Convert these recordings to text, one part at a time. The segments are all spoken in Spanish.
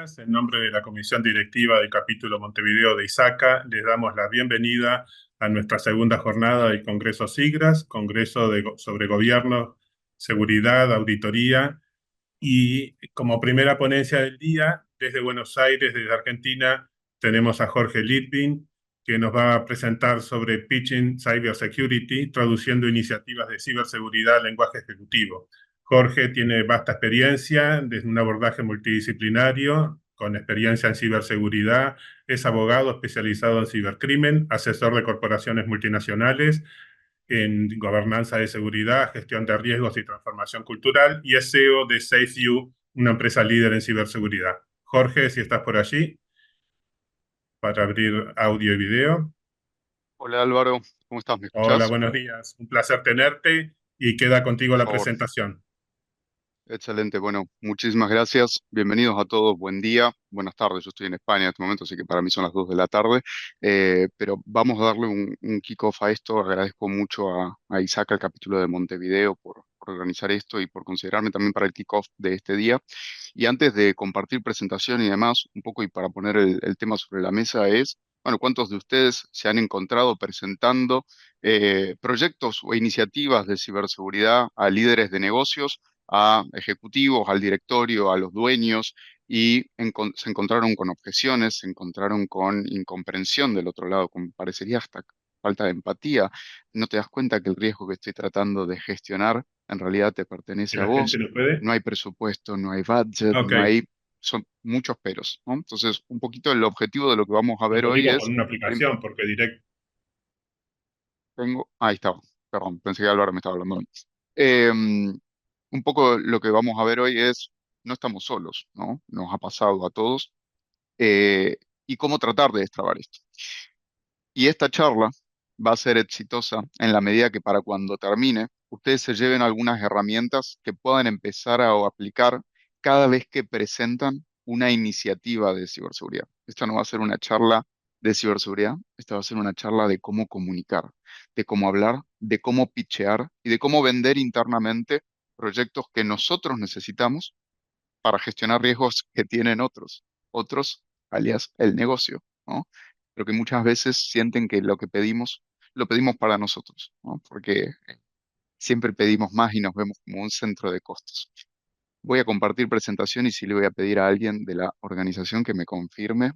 días. En nombre de la Comisión Directiva del Capítulo Montevideo de ISACA, les damos la bienvenida a nuestra segunda jornada del Congreso SIGRAS, sobre Gobierno, Seguridad, Auditoría. Y como primera ponencia del día, desde Buenos Aires, desde Argentina, tenemos a Jorge Litvin, que nos va a presentar sobre Pitching Cybersecurity, traduciendo iniciativas de ciberseguridad al lenguaje ejecutivo. Jorge tiene vasta experiencia desde un abordaje multidisciplinario, con experiencia en ciberseguridad, es abogado especializado en cibercrimen, asesor de corporaciones multinacionales en gobernanza de seguridad, gestión de riesgos y transformación cultural, y es CEO de SafeU, una empresa líder en ciberseguridad. Jorge, si estás por allí, para abrir audio y video. Hola Álvaro, ¿cómo estás? ¿Me Hola, escuchás? buenos días. Un placer tenerte y queda contigo Por la favor. presentación. Excelente, bueno, muchísimas gracias. Bienvenidos a todos, buen día, buenas tardes. Yo estoy en España en este momento, así que para mí son las 2 de la tarde. Pero vamos a darle un kick-off a esto. Agradezco mucho a Isaac, al capítulo de Montevideo, por organizar esto y por considerarme también para el kick-off de este día. Y antes de compartir presentación y demás, un poco y para poner el tema sobre la mesa es, bueno, ¿cuántos de ustedes se han encontrado presentando proyectos o iniciativas de ciberseguridad a líderes de negocios, a ejecutivos, al directorio, a los dueños, y se encontraron con objeciones, se encontraron con incomprensión del otro lado, con parecería hasta falta de empatía? No te das cuenta que el riesgo que estoy tratando de gestionar en realidad te ¿Que pertenece a la gente vos. no puede? No hay presupuesto, no hay budget, Ok, no hay, son muchos peros, ¿no? Entonces, un poquito el objetivo de lo que vamos a no ver lo hoy digo con es, una prim- aplicación, porque directo. ahí estaba, perdón, pensé que Álvaro me estaba hablando a mí. Un poco lo que vamos a ver hoy es, no estamos solos, ¿no? Nos ha pasado a todos, eh, y cómo tratar de destrabar esto. Y esta charla va a ser exitosa en la medida que para cuando termine, ustedes se lleven algunas herramientas que puedan empezar a aplicar cada vez que presentan una iniciativa de ciberseguridad. Esta no va a ser una charla de ciberseguridad, esta va a ser una charla de cómo comunicar, de cómo hablar, de cómo pitchear y de cómo vender internamente proyectos que nosotros necesitamos para gestionar riesgos que tienen otros, alias el negocio, ¿no? Pero que muchas veces sienten que lo pedimos para nosotros, ¿no? Porque siempre pedimos más y nos vemos como un centro de costos. Voy a compartir presentación y sí le voy a pedir a alguien de la organización que me confirme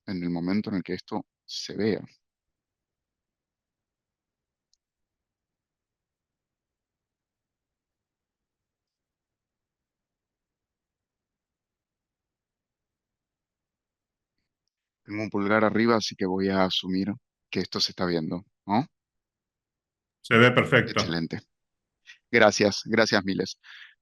en el momento en el que esto se vea. Tengo un pulgar arriba, así que voy a asumir que esto se está viendo, ¿no? Se ve perfecto. Excelente. Gracias, gracias miles.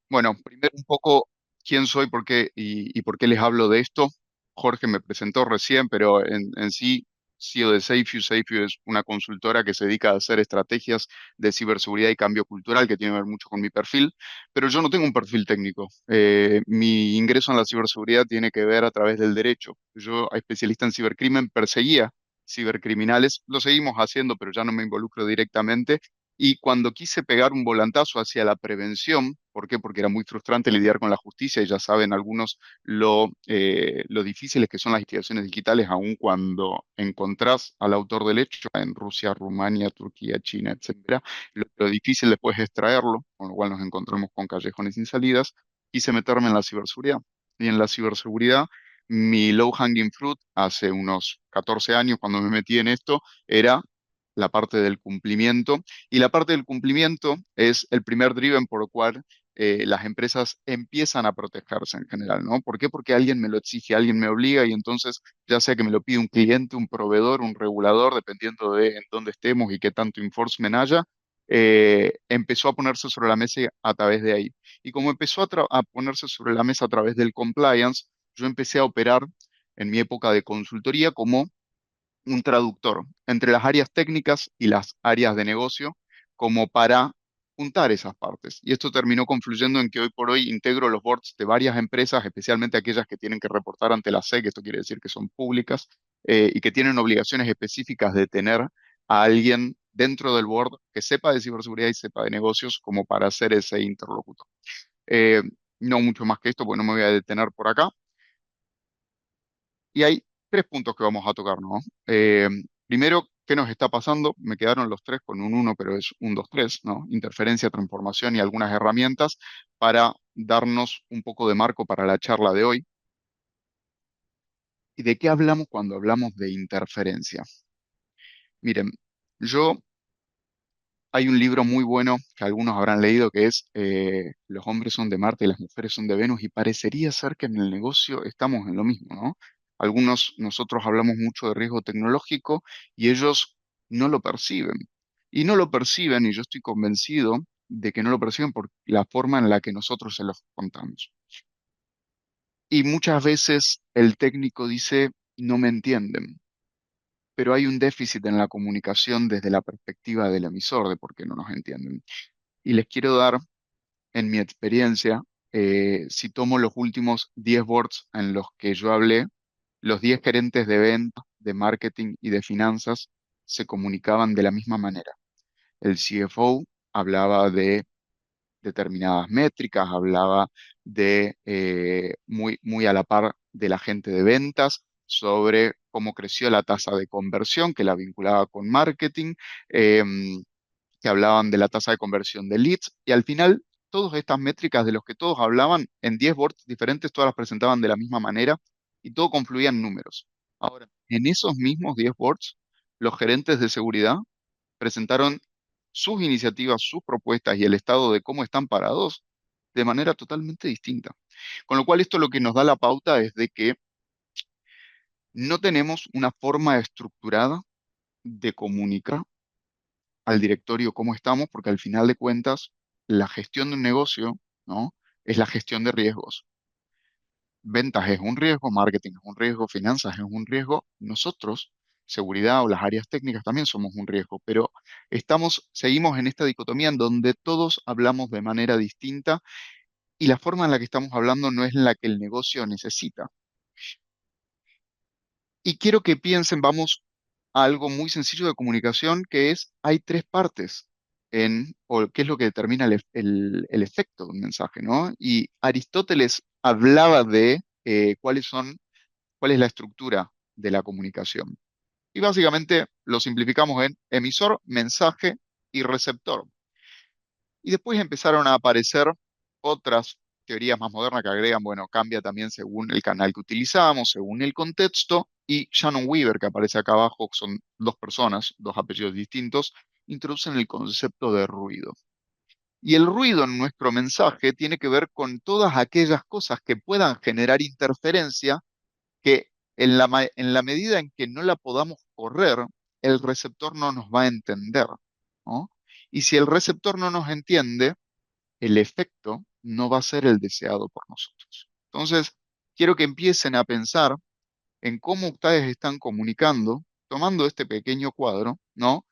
Bueno, primero un poco quién soy, por qué y por qué les hablo de esto. Jorge me presentó recién, pero en sí, CEO de SafeU. SafeU es una consultora que se dedica a hacer estrategias de ciberseguridad y cambio cultural, que tiene que ver mucho con mi perfil, pero yo no tengo un perfil técnico. Mi ingreso en la ciberseguridad tiene que ver a través del derecho. Yo, especialista en cibercrimen, perseguía cibercriminales, lo seguimos haciendo, pero ya no me involucro directamente. Y cuando quise pegar un volantazo hacia la prevención, ¿por qué? Porque era muy frustrante lidiar con la justicia y ya saben algunos lo difíciles que son las investigaciones digitales, aun cuando encontrás al autor del hecho en Rusia, Rumania, Turquía, China, etcétera. Lo difícil después es traerlo, con lo cual nos encontramos con callejones sin salidas. Quise meterme en la ciberseguridad. Y en la ciberseguridad, mi low hanging fruit hace unos 14 años, cuando me metí en esto, era la parte del cumplimiento. Y la parte del cumplimiento es el primer driven por el cual las empresas empiezan a protegerse en general, ¿no? ¿Por qué? Porque alguien me lo exige, alguien me obliga, y entonces, ya sea que me lo pide un cliente, un proveedor, un regulador, dependiendo de en dónde estemos y qué tanto enforcement haya, empezó a ponerse sobre la mesa a través de ahí. Y como empezó a ponerse sobre la mesa a través del compliance, yo empecé a operar en mi época de consultoría como un traductor entre las áreas técnicas y las áreas de negocio, como para juntar esas partes. Y esto terminó confluyendo en que hoy por hoy integro los boards de varias empresas, especialmente aquellas que tienen que reportar ante la SEC, esto quiere decir que son públicas, y que tienen obligaciones específicas de tener a alguien dentro del board que sepa de ciberseguridad y sepa de negocios, como para ser ese interlocutor. Eh, no mucho más que esto, porque no me voy a detener por acá. Y hay tres puntos que vamos a tocar, ¿no? Eh, Primero, ¿qué nos está pasando? Me quedaron los tres con un uno, pero es un 2 3, ¿no? Interferencia, transformación y algunas herramientas para darnos un poco de marco para la charla de hoy. ¿Y de qué hablamos cuando hablamos de interferencia? Miren, yo hay un libro muy bueno que algunos habrán leído que es Los hombres son de Marte y las mujeres son de Venus, y parecería ser que en el negocio estamos en lo mismo, ¿no? Nosotros hablamos mucho de riesgo tecnológico y ellos no lo perciben. Y no lo perciben, y yo estoy convencido de que no lo perciben por la forma en la que nosotros se los contamos. Y muchas veces el técnico dice, no me entienden, pero hay un déficit en la comunicación desde la perspectiva del emisor de por qué no nos entienden. Y les quiero dar, en mi experiencia, si tomo los últimos 10 boards en los que yo hablé, los 10 gerentes de venta, de marketing y de finanzas se comunicaban de la misma manera. El CFO hablaba de determinadas métricas, hablaba de muy a la par de la gente de ventas sobre cómo creció la tasa de conversión que la vinculaba con marketing. Que hablaban de la tasa de conversión de leads, y al final todas estas métricas de los que todos hablaban en 10 boards diferentes, todas las presentaban de la misma manera y todo confluía en números. Ahora, en esos mismos 10 boards, los gerentes de seguridad presentaron sus iniciativas, sus propuestas y el estado de cómo están parados de manera totalmente distinta. Con lo cual, esto lo que nos da la pauta es de que no tenemos una forma estructurada de comunicar al directorio cómo estamos, porque al final de cuentas, la gestión de un negocio, ¿no? Es la gestión de riesgos. Ventas es un riesgo, marketing es un riesgo, finanzas es un riesgo. Nosotros, seguridad o las áreas técnicas también somos un riesgo, pero seguimos en esta dicotomía en donde todos hablamos de manera distinta y la forma en la que estamos hablando no es la que el negocio necesita. Y quiero que piensen, vamos a algo muy sencillo de comunicación, que es, hay tres partes o qué es lo que determina el efecto de un mensaje, ¿no? Y Aristóteles hablaba de cuál es la estructura de la comunicación. Y básicamente lo simplificamos en emisor, mensaje y receptor. Y después empezaron a aparecer otras teorías más modernas que agregan, bueno, cambia también según el canal que utilizamos, según el contexto, y Shannon Weaver, que aparece acá abajo, que son dos personas, dos apellidos distintos, introducen el concepto de ruido. Y el ruido en nuestro mensaje tiene que ver con todas aquellas cosas que puedan generar interferencia, que en la medida en que no la podamos correr, el receptor no nos va a entender, ¿no? Y si el receptor no nos entiende, el efecto no va a ser el deseado por nosotros. Entonces, quiero que empiecen a pensar en cómo ustedes están comunicando, tomando este pequeño cuadro, ¿no?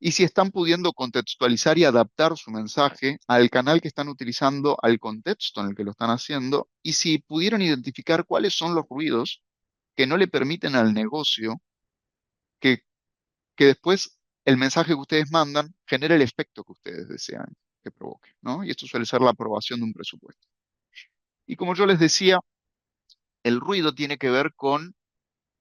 Y si están pudiendo contextualizar y adaptar su mensaje al canal que están utilizando, al contexto en el que lo están haciendo, y si pudieron identificar cuáles son los ruidos que no le permiten al negocio que, que después el mensaje que ustedes mandan genere el efecto que ustedes desean que provoque, ¿no? Y esto suele ser la aprobación de un presupuesto. Y como yo les decía, el ruido tiene que ver con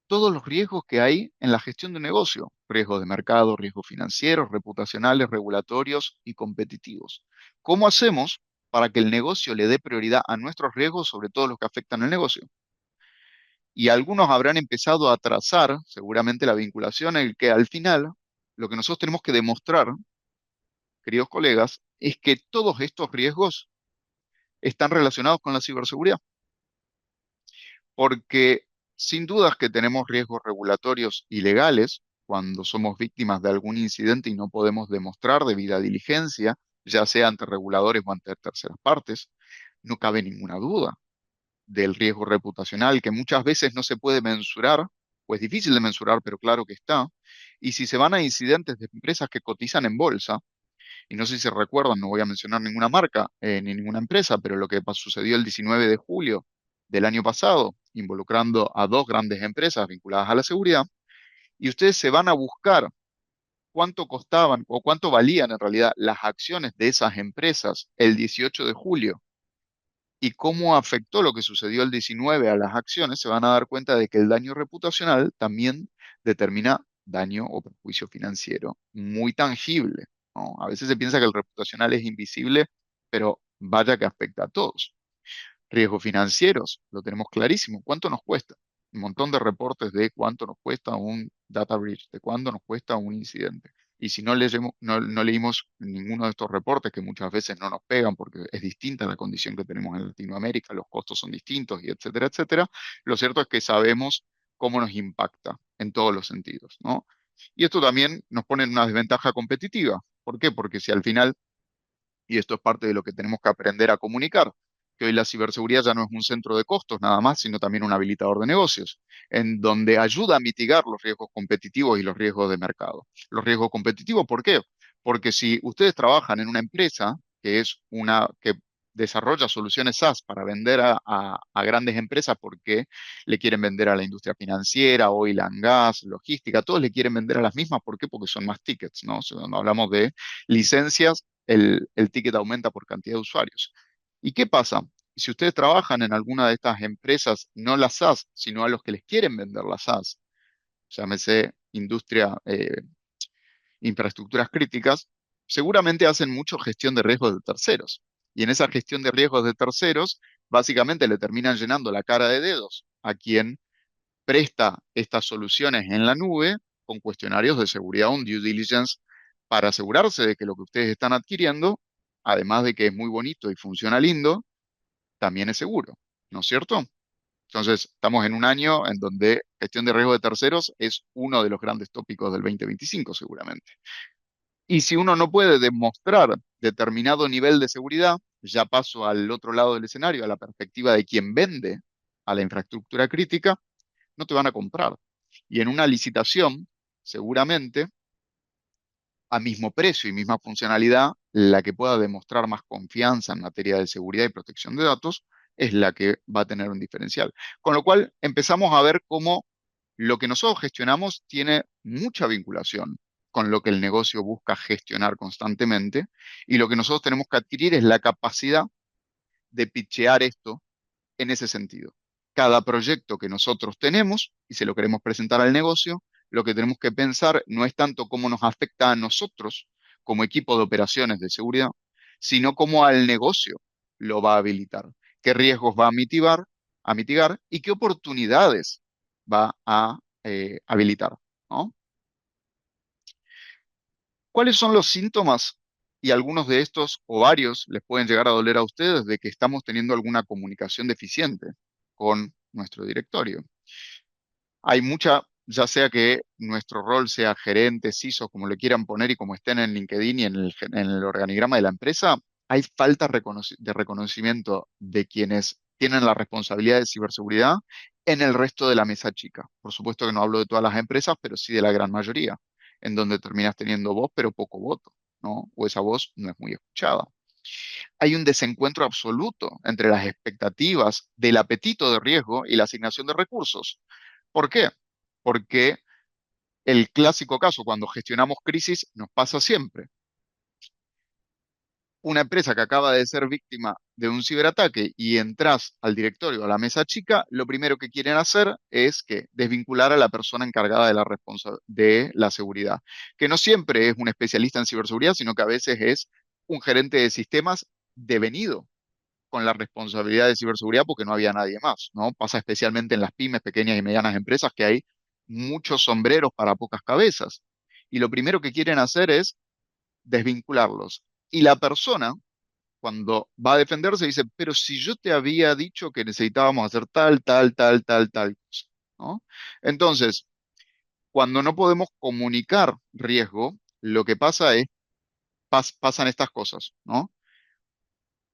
todos los riesgos que hay en la gestión de un negocio: riesgos de mercado, riesgos financieros, reputacionales, regulatorios y competitivos. ¿Cómo hacemos para que el negocio le dé prioridad a nuestros riesgos sobre todo los que afectan al negocio? Y algunos habrán empezado a trazar seguramente la vinculación en el que al final lo que nosotros tenemos que demostrar, queridos colegas, es que todos estos riesgos están relacionados con la ciberseguridad, porque sin dudas que tenemos riesgos regulatorios y legales cuando somos víctimas de algún incidente y no podemos demostrar debida diligencia, ya sea ante reguladores o ante terceras partes. No cabe ninguna duda del riesgo reputacional, que muchas veces no se puede mensurar, o es difícil de mensurar, pero claro que está. Y si se van a incidentes de empresas que cotizan en bolsa, y no sé si se recuerdan, no voy a mencionar ninguna marca ni ninguna empresa, pero lo que sucedió el 19 de julio del año pasado, involucrando a dos grandes empresas vinculadas a la seguridad, y ustedes se van a buscar cuánto costaban o cuánto valían en realidad las acciones de esas empresas el 18 de julio, y cómo afectó lo que sucedió el 19 a las acciones, se van a dar cuenta de que el daño reputacional también determina daño o perjuicio financiero muy tangible, ¿no? A veces se piensa que el reputacional es invisible, pero vaya que afecta a todos. Riesgos financieros, lo tenemos clarísimo. ¿Cuánto nos cuesta? Un montón de reportes de cuánto nos cuesta un data breach, de cuánto nos cuesta un incidente. Y si no leímos ninguno de estos reportes, que muchas veces no nos pegan porque es distinta la condición que tenemos en Latinoamérica, los costos son distintos y etcétera, etcétera, lo cierto es que sabemos cómo nos impacta en todos los sentidos, ¿no? Y esto también nos pone en una desventaja competitiva. ¿Por qué? Porque si al final y esto es parte de lo que tenemos que aprender a comunicar, que hoy la ciberseguridad ya no es un centro de costos nada más, sino también un habilitador de negocios, en donde ayuda a mitigar los riesgos competitivos y los riesgos de mercado. Los riesgos competitivos, ¿por qué? Porque si ustedes trabajan en una empresa que es una que desarrolla soluciones SaaS para vender a grandes empresas porque le quieren vender a la industria financiera, oil and gas, logística, todos le quieren vender a las mismas, ¿por qué? Porque son más tickets, ¿no? O sea, cuando hablamos de licencias, el ticket aumenta por cantidad de usuarios. ¿Y qué pasa? Si ustedes trabajan en alguna de estas empresas, no las SaaS, sino a los que les quieren vender las SaaS, llámese industria, infraestructuras críticas, seguramente hacen mucho gestión de riesgos de terceros. Y en esa gestión de riesgos de terceros, básicamente le terminan llenando la cara de dedos a quien presta estas soluciones en la nube con cuestionarios de seguridad, un due diligence, para asegurarse de que lo que ustedes están adquiriendo, además de que es muy bonito y funciona lindo, también es seguro, ¿no es cierto? Entonces, estamos en un año en donde gestión de riesgo de terceros es uno de los grandes tópicos del 2025, seguramente. Y si uno no puede demostrar determinado nivel de seguridad, ya paso al otro lado del escenario, a la perspectiva de quien vende a la infraestructura crítica, no te van a comprar. Y en una licitación, seguramente, a mismo precio y misma funcionalidad, la que pueda demostrar más confianza en materia de seguridad y protección de datos es la que va a tener un diferencial. Con lo cual, empezamos a ver cómo lo que nosotros gestionamos tiene mucha vinculación con lo que el negocio busca gestionar constantemente y lo que nosotros tenemos que adquirir es la capacidad de pitchear esto en ese sentido. Cada proyecto que nosotros tenemos y se lo queremos presentar al negocio, lo que tenemos que pensar no es tanto cómo nos afecta a nosotros como equipo de operaciones de seguridad, sino cómo al negocio lo va a habilitar, qué riesgos va a mitigar y qué oportunidades va a habilitar, ¿no? ¿Cuáles son los síntomas? Y algunos de estos o varios les pueden llegar a doler a ustedes de que estamos teniendo alguna comunicación deficiente con nuestro directorio. Hay mucha, ya sea que nuestro rol sea gerente, CISO, como le quieran poner y como estén en LinkedIn y en el organigrama de la empresa, hay falta de reconocimiento de quienes tienen la responsabilidad de ciberseguridad en el resto de la mesa chica. Por supuesto que no hablo de todas las empresas, pero sí de la gran mayoría, en donde terminas teniendo voz, pero poco voto, ¿no? O esa voz no es muy escuchada. Hay un desencuentro absoluto entre las expectativas del apetito de riesgo y la asignación de recursos. ¿Por qué? Porque el clásico caso, cuando gestionamos crisis, nos pasa siempre. Una empresa que acaba de ser víctima de un ciberataque y entras al directorio, a la mesa chica, lo primero que quieren hacer es que desvincular a la persona encargada de de la seguridad, que no siempre es un especialista en ciberseguridad, sino que a veces es un gerente de sistemas devenido con la responsabilidad de ciberseguridad porque no había nadie más, ¿no? Pasa especialmente en las pymes, pequeñas y medianas empresas, que hay muchos sombreros para pocas cabezas. Y lo primero que quieren hacer es desvincularlos. Y la persona, cuando va a defenderse, dice, pero si yo te había dicho que necesitábamos hacer tal, tal, tal, tal, tal cosa, ¿no? Entonces, cuando no podemos comunicar riesgo, lo que pasa es, pasan estas cosas, ¿no?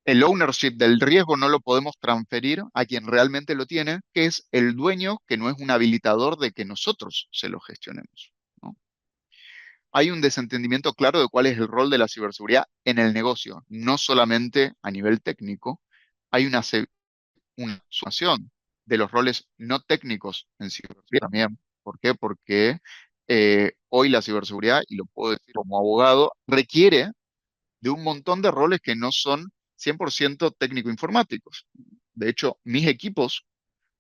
El ownership del riesgo no lo podemos transferir a quien realmente lo tiene, que es el dueño, que no es un habilitador de que nosotros se lo gestionemos, ¿no? Hay un desentendimiento claro de cuál es el rol de la ciberseguridad en el negocio, no solamente a nivel técnico. Hay una sumación de los roles no técnicos en ciberseguridad también. ¿Por qué? Porque hoy la ciberseguridad, y lo puedo decir como abogado, requiere de un montón de roles que no son 100% técnico-informáticos. De hecho, mis equipos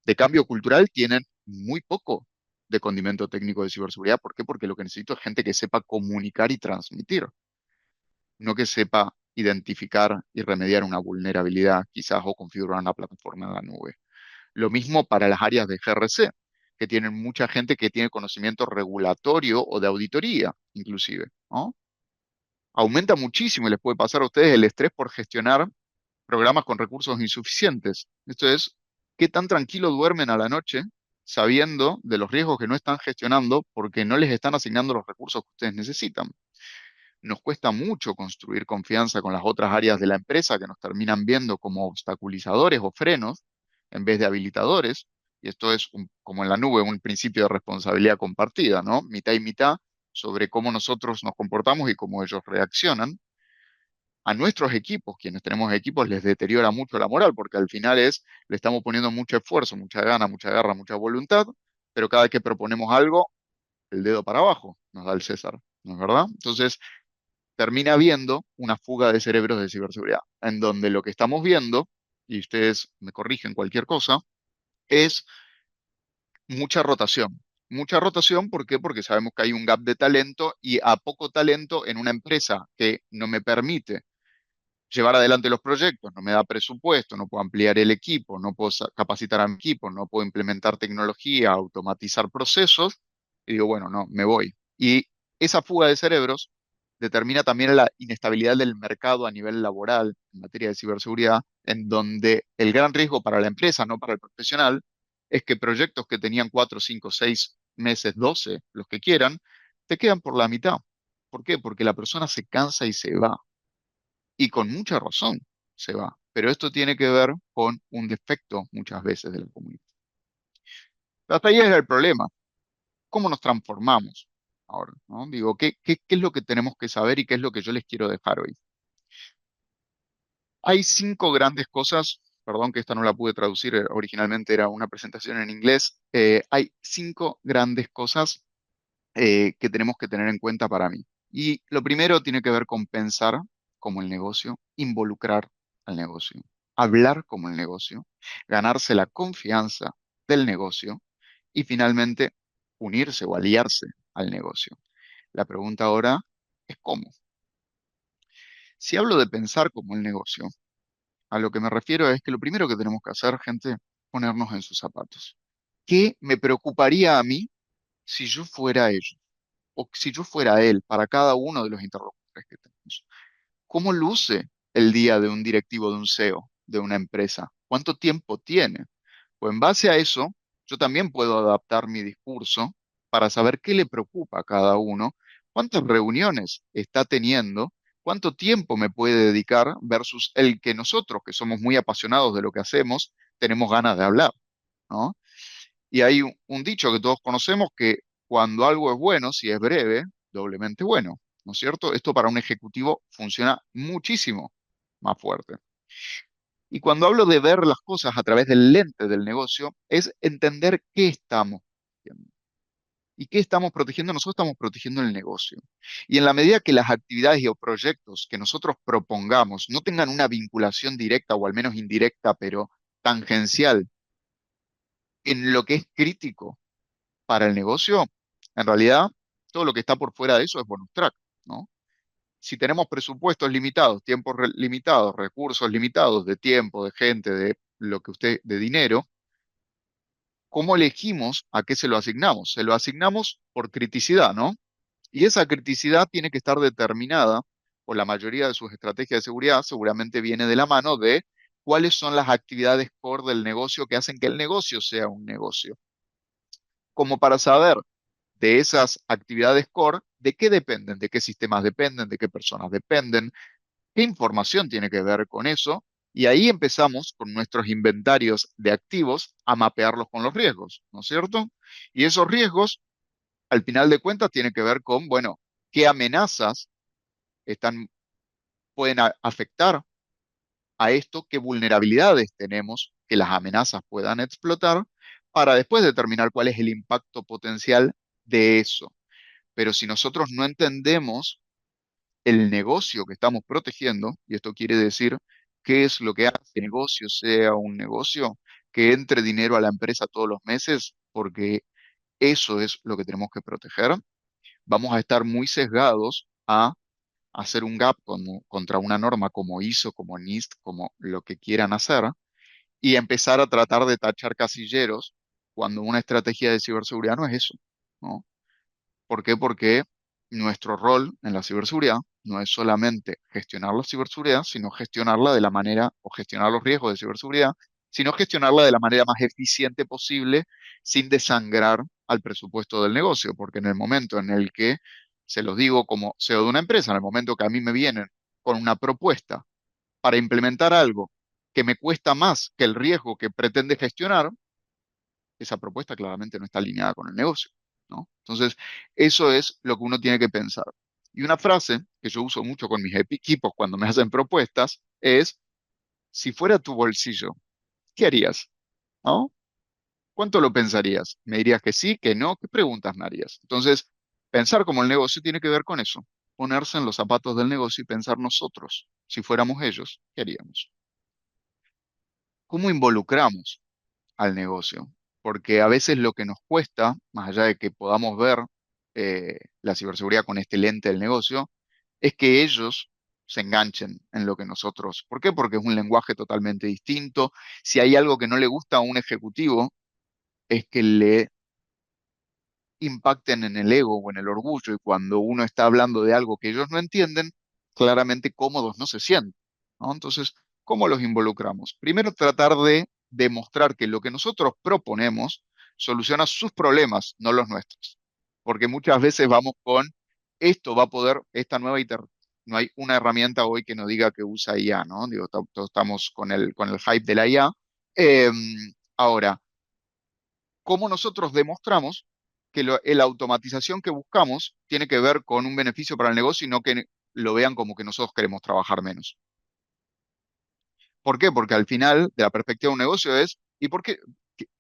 de cambio cultural tienen muy poco de condimento técnico de ciberseguridad. ¿Por qué? Porque lo que necesito es gente que sepa comunicar y transmitir, no que sepa identificar y remediar una vulnerabilidad quizás o configurar una plataforma en la nube. Lo mismo para las áreas de GRC, que tienen mucha gente que tiene conocimiento regulatorio o de auditoría, inclusive, ¿no? Aumenta muchísimo y les puede pasar a ustedes el estrés por gestionar programas con recursos insuficientes. Esto es, ¿qué tan tranquilo duermen a la noche sabiendo de los riesgos que no están gestionando porque no les están asignando los recursos que ustedes necesitan? Nos cuesta mucho construir confianza con las otras áreas de la empresa que nos terminan viendo como obstaculizadores o frenos en vez de habilitadores. Y esto es, como en la nube, un principio de responsabilidad compartida, ¿no? Mitad y mitad sobre cómo nosotros nos comportamos y cómo ellos reaccionan. A nuestros equipos, quienes tenemos equipos, les deteriora mucho la moral, porque al final le estamos poniendo mucho esfuerzo, mucha gana, mucha garra, mucha voluntad, pero cada vez que proponemos algo, el dedo para abajo, nos da el César, ¿no es verdad? Entonces, termina habiendo una fuga de cerebros de ciberseguridad, en donde lo que estamos viendo, y ustedes me corrigen cualquier cosa, es mucha rotación. Mucha rotación, ¿por qué? Porque sabemos que hay un gap de talento y a poco talento en una empresa que no me permite llevar adelante los proyectos, no me da presupuesto, no puedo ampliar el equipo, no puedo capacitar a mi equipo, no puedo implementar tecnología, automatizar procesos, y digo, bueno, no, me voy. Y esa fuga de cerebros determina también la inestabilidad del mercado a nivel laboral en materia de ciberseguridad, en donde el gran riesgo para la empresa, no para el profesional, es que proyectos que tenían 4, 5, 6 meses, 12, los que quieran, te quedan por la mitad. ¿Por qué? Porque la persona se cansa y se va y con mucha razón se va. Pero esto tiene que ver con un defecto muchas veces de la comunidad. Hasta ahí es el problema. ¿Cómo nos transformamos ahora? ¿No? Digo, ¿qué es lo que tenemos que saber y qué es lo que yo les quiero dejar hoy? Hay 5 grandes cosas, perdón que esta no la pude traducir, originalmente era una presentación en inglés. Hay 5 grandes cosas que tenemos que tener en cuenta para mí. Y lo primero tiene que ver con pensar como el negocio, involucrar al negocio, hablar como el negocio, ganarse la confianza del negocio y finalmente unirse o aliarse al negocio. La pregunta ahora es cómo. Si hablo de pensar como el negocio, a lo que me refiero es que lo primero que tenemos que hacer, gente, ponernos en sus zapatos. ¿Qué me preocuparía a mí si yo fuera ellos? O si yo fuera él para cada uno de los interlocutores que tenemos. ¿Cómo luce el día de un directivo de un CEO, de una empresa? ¿Cuánto tiempo tiene? Pues en base a eso, yo también puedo adaptar mi discurso para saber qué le preocupa a cada uno, cuántas reuniones está teniendo, cuánto tiempo me puede dedicar versus el que nosotros, que somos muy apasionados de lo que hacemos, tenemos ganas de hablar, ¿no? Y hay un dicho que todos conocemos que cuando algo es bueno, si es breve, doblemente bueno, ¿no es cierto? Esto para un ejecutivo funciona muchísimo más fuerte. Y cuando hablo de ver las cosas a través del lente del negocio, es entender qué estamos haciendo. ¿Y qué estamos protegiendo? Nosotros estamos protegiendo el negocio. Y en la medida que las actividades y o proyectos que nosotros propongamos no tengan una vinculación directa o al menos indirecta, pero tangencial en lo que es crítico para el negocio, en realidad, todo lo que está por fuera de eso es bonus track, ¿no? Si tenemos presupuestos limitados, tiempos limitados, recursos limitados de tiempo, de gente, de lo que usted, de dinero, ¿cómo elegimos a qué se lo asignamos? Se lo asignamos por criticidad, ¿no? Y esa criticidad tiene que estar determinada por la mayoría de sus estrategias de seguridad, seguramente viene de la mano de cuáles son las actividades core del negocio que hacen que el negocio sea un negocio. Como para saber de esas actividades core, ¿de qué dependen? ¿De qué sistemas dependen? ¿De qué personas dependen? ¿Qué información tiene que ver con eso? Y ahí empezamos con nuestros inventarios de activos a mapearlos con los riesgos, ¿no es cierto? Y esos riesgos, al final de cuentas, tienen que ver con, bueno, qué amenazas están, pueden afectar a esto, qué vulnerabilidades tenemos que las amenazas puedan explotar, para después determinar cuál es el impacto potencial de eso. Pero si nosotros no entendemos el negocio que estamos protegiendo, y esto quiere decir qué es lo que hace que el negocio sea un negocio, que entre dinero a la empresa todos los meses, porque eso es lo que tenemos que proteger. Vamos a estar muy sesgados a hacer un gap contra una norma como ISO, como NIST, como lo que quieran hacer, y empezar a tratar de tachar casilleros cuando una estrategia de ciberseguridad no es eso, ¿no? ¿Por qué? Porque nuestro rol en la ciberseguridad no es solamente gestionar la ciberseguridad, sino gestionarla de la manera, o gestionar los riesgos de ciberseguridad, sino gestionarla de la manera más eficiente posible sin desangrar al presupuesto del negocio, porque en el momento en el que, se los digo como CEO de una empresa, en el momento que a mí me vienen con una propuesta para implementar algo que me cuesta más que el riesgo que pretende gestionar, esa propuesta claramente no está alineada con el negocio, ¿no? Entonces, eso es lo que uno tiene que pensar. Y una frase que yo uso mucho con mis equipos cuando me hacen propuestas es, si fuera tu bolsillo, ¿qué harías? ¿No? ¿Cuánto lo pensarías? ¿Me dirías que sí, que no? ¿Qué preguntas me harías? Entonces, pensar como el negocio tiene que ver con eso, ponerse en los zapatos del negocio y pensar nosotros, si fuéramos ellos, ¿qué haríamos? ¿Cómo involucramos al negocio? Porque a veces lo que nos cuesta, más allá de que podamos ver la ciberseguridad con este lente del negocio, es que ellos se enganchen en lo que nosotros. ¿Por qué? Porque es un lenguaje totalmente distinto. Si hay algo que no le gusta a un ejecutivo, es que le impacten en el ego o en el orgullo, y cuando uno está hablando de algo que ellos no entienden, claramente cómodos no se sienten, ¿no? Entonces, ¿cómo los involucramos? Primero, tratar de demostrar que lo que nosotros proponemos soluciona sus problemas, no los nuestros. Porque muchas veces vamos con, esto va a poder, esta nueva no hay una herramienta hoy que nos diga que usa IA, ¿no? Digo, todos estamos con el hype de la IA. Eh, ahora, cómo nosotros demostramos que la automatización que buscamos tiene que ver con un beneficio para el negocio y no que lo vean como que nosotros queremos trabajar menos. ¿Por qué? Porque al final, de la perspectiva de un negocio es, ¿y por qué?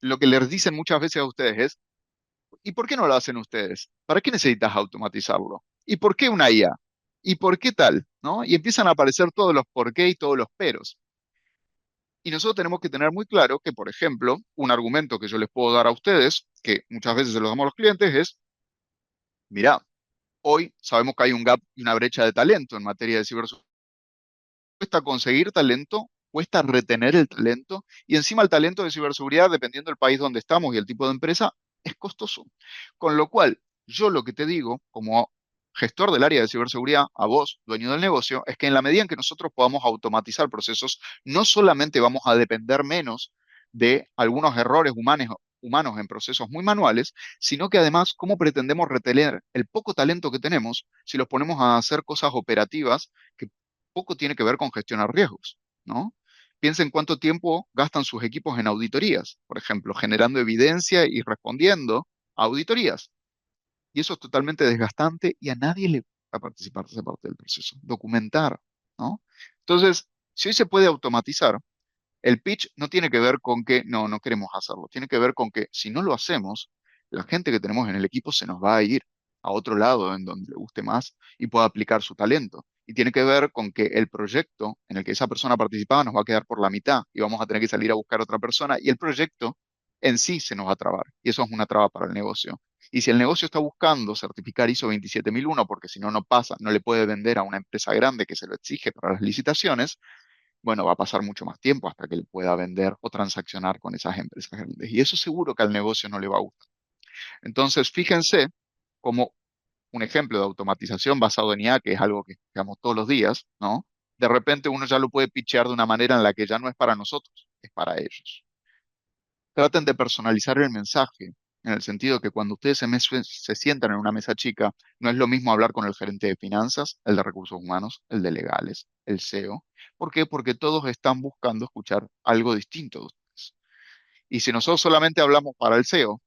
Lo que les dicen muchas veces a ustedes es, ¿y por qué no lo hacen ustedes? ¿Para qué necesitas automatizarlo? ¿Y por qué una IA? ¿Y por qué tal? ¿No? Y empiezan a aparecer todos los por qué y todos los peros. Y nosotros tenemos que tener muy claro que, por ejemplo, un argumento que yo les puedo dar a ustedes, que muchas veces se lo damos a los clientes, es, mira, hoy sabemos que hay un gap y una brecha de talento en materia de ciberseguridad. Cuesta conseguir talento, cuesta retener el talento, y encima el talento de ciberseguridad, dependiendo del país donde estamos y el tipo de empresa, es costoso. Con lo cual, yo lo que te digo, como gestor del área de ciberseguridad, a vos, dueño del negocio, es que en la medida en que nosotros podamos automatizar procesos, no solamente vamos a depender menos de algunos errores humanos en procesos muy manuales, sino que además, ¿cómo pretendemos retener el poco talento que tenemos si los ponemos a hacer cosas operativas que poco tiene que ver con gestionar riesgos, ¿no? Piensen cuánto tiempo gastan sus equipos en auditorías, por ejemplo, generando evidencia y respondiendo a auditorías. Y eso es totalmente desgastante y a nadie le va a participar de esa parte del proceso. Documentar, ¿no? Entonces, si hoy se puede automatizar, el pitch no tiene que ver con que no queremos hacerlo, tiene que ver con que si no lo hacemos, la gente que tenemos en el equipo se nos va a ir a otro lado en donde le guste más y pueda aplicar su talento. Y tiene que ver con que el proyecto en el que esa persona participaba nos va a quedar por la mitad y vamos a tener que salir a buscar otra persona y el proyecto en sí se nos va a trabar. Y eso es una traba para el negocio. Y si el negocio está buscando certificar ISO 27001, porque si no, no pasa, no le puede vender a una empresa grande que se lo exige para las licitaciones, bueno, va a pasar mucho más tiempo hasta que él pueda vender o transaccionar con esas empresas grandes. Y eso seguro que al negocio no le va a gustar. Entonces, fíjense como un ejemplo de automatización basado en IA, que es algo que hagamos todos los días, ¿no? De repente uno ya lo puede pitchear de una manera en la que ya no es para nosotros, es para ellos. Traten de personalizar el mensaje, en el sentido que cuando ustedes se sientan en una mesa chica, no es lo mismo hablar con el gerente de finanzas, el de recursos humanos, el de legales, el CEO. ¿Por qué? Porque todos están buscando escuchar algo distinto de ustedes. Y si nosotros solamente hablamos para el CEO,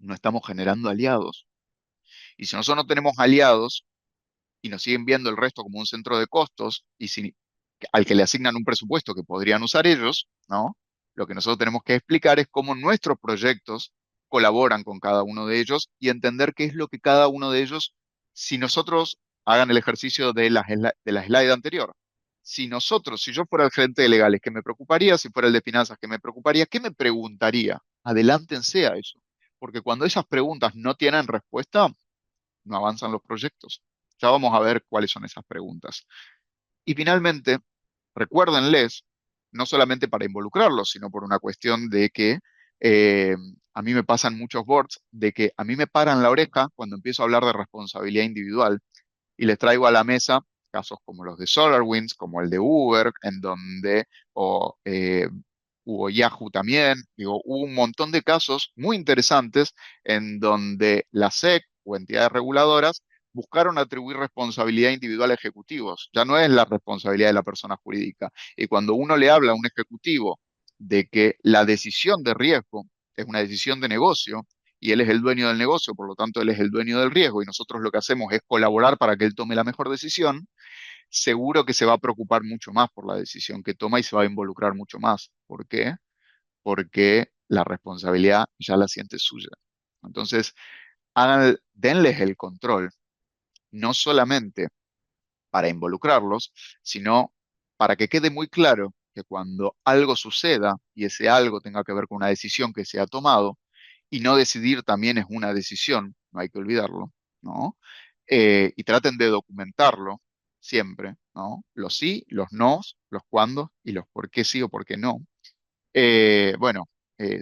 no estamos generando aliados. Y si nosotros no tenemos aliados y nos siguen viendo el resto como un centro de costos, y al que le asignan un presupuesto que podrían usar ellos, ¿no? Lo que nosotros tenemos que explicar es cómo nuestros proyectos colaboran con cada uno de ellos y entender qué es lo que cada uno de ellos, si nosotros hagan el ejercicio de la slide anterior. si yo fuera el gerente de legales, ¿qué me preocuparía? Si fuera el de finanzas, ¿qué me preocuparía? ¿Qué me preguntaría? Adelántense a eso. Porque cuando esas preguntas no tienen respuesta, no avanzan los proyectos. Ya vamos a ver cuáles son esas preguntas. Y finalmente, recuérdenles, no solamente para involucrarlos, sino por una cuestión de que eh, a mí me pasan muchos boards, de que a mí me paran la oreja cuando empiezo a hablar de responsabilidad individual y les traigo a la mesa casos como los de SolarWinds, como el de Uber, en donde, hubo Yahoo también, digo, hubo un montón de casos muy interesantes en donde la SEC o entidades reguladoras buscaron atribuir responsabilidad individual a ejecutivos. Ya no es la responsabilidad de la persona jurídica. Y cuando uno le habla a un ejecutivo de que la decisión de riesgo es una decisión de negocio, y él es el dueño del negocio, por lo tanto él es el dueño del riesgo y nosotros lo que hacemos es colaborar para que él tome la mejor decisión, seguro que se va a preocupar mucho más por la decisión que toma y se va a involucrar mucho más. ¿Por qué? Porque la responsabilidad ya la siente suya. Entonces, denles el control, no solamente para involucrarlos, sino para que quede muy claro que cuando algo suceda y ese algo tenga que ver con una decisión que se ha tomado, y no decidir también es una decisión, no hay que olvidarlo, ¿no? Y traten de documentarlo siempre, ¿no? Los sí, los no, los cuándo y los por qué sí o por qué no. Bueno,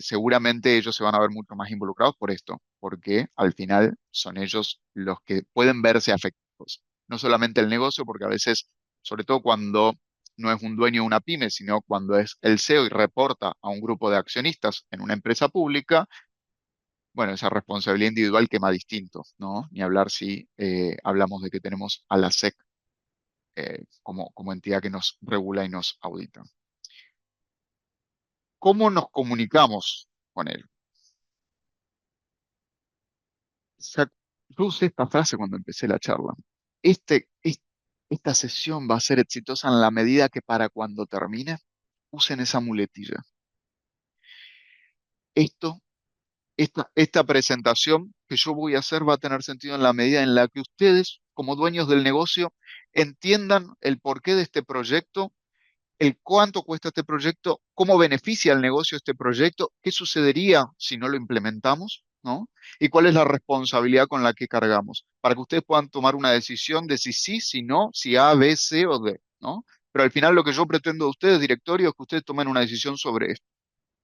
seguramente ellos se van a ver mucho más involucrados por esto, porque al final son ellos los que pueden verse afectados. No solamente el negocio, porque a veces, sobre todo cuando no es un dueño de una pyme, sino cuando es el CEO y reporta a un grupo de accionistas en una empresa pública, bueno, esa responsabilidad individual quema distinto, ¿no? Ni hablar si hablamos de que tenemos a la SEC como entidad que nos regula y nos audita. ¿Cómo nos comunicamos con él? Sa- Yo usé esta frase cuando empecé la charla. Este, es- Esta sesión va a ser exitosa en la medida que para cuando termine usen esa muletilla. Esto, esta presentación que yo voy a hacer va a tener sentido en la medida en la que ustedes, como dueños del negocio, entiendan el porqué de este proyecto, el cuánto cuesta este proyecto, cómo beneficia al negocio este proyecto, qué sucedería si no lo implementamos, ¿no? Y cuál es la responsabilidad con la que cargamos, para que ustedes puedan tomar una decisión de si sí, si no, si A, B, C o D, ¿no? Pero al final lo que yo pretendo de ustedes, directorio, es que ustedes tomen una decisión sobre esto.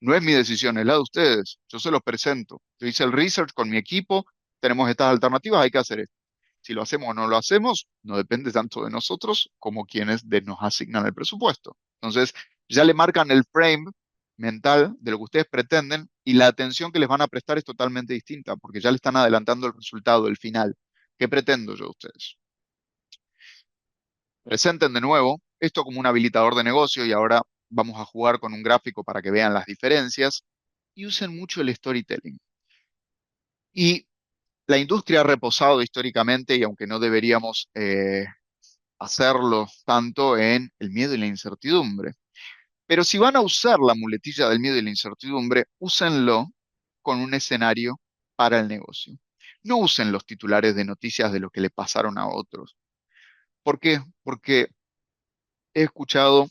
No es mi decisión, es la de ustedes. Yo se los presento. Yo hice el research con mi equipo, tenemos estas alternativas, hay que hacer esto. Si lo hacemos o no lo hacemos, no depende tanto de nosotros como quienes nos asignan el presupuesto. Entonces, ya le marcan el frame mental de lo que ustedes pretenden y la atención que les van a prestar es totalmente distinta, porque ya le están adelantando el resultado, el final. ¿Qué pretendo yo de ustedes? Presenten de nuevo esto como un habilitador de negocio y ahora vamos a jugar con un gráfico para que vean las diferencias y usen mucho el storytelling. Y la industria ha reposado históricamente y aunque no deberíamos hacerlo tanto en el miedo y la incertidumbre. Pero si van a usar la muletilla del miedo y la incertidumbre, úsenlo con un escenario para el negocio. No usen los titulares de noticias de lo que le pasaron a otros. ¿Por qué? Porque he escuchado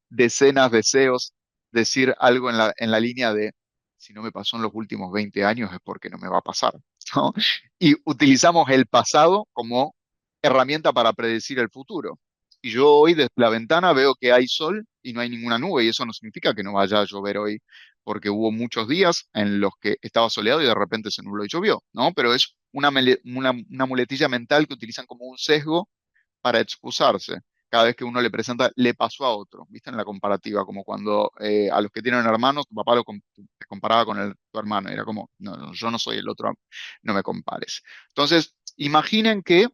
decenas de CEOs decir algo en la línea de, si no me pasó en los últimos 20 años es porque no me va a pasar, ¿no? Y utilizamos el pasado como herramienta para predecir el futuro. Y yo hoy desde la ventana veo que hay sol y no hay ninguna nube, y eso no significa que no vaya a llover hoy, porque hubo muchos días en los que estaba soleado y de repente se nubló y llovió, ¿no? Pero es una muletilla mental que utilizan como un sesgo para excusarse. Cada vez que uno le presenta, le pasó a otro, ¿viste? En la comparativa, como cuando a los que tienen hermanos, tu papá te comparaba con tu hermano, era como, no, no, yo no soy el otro, no me compares. Entonces, imaginen que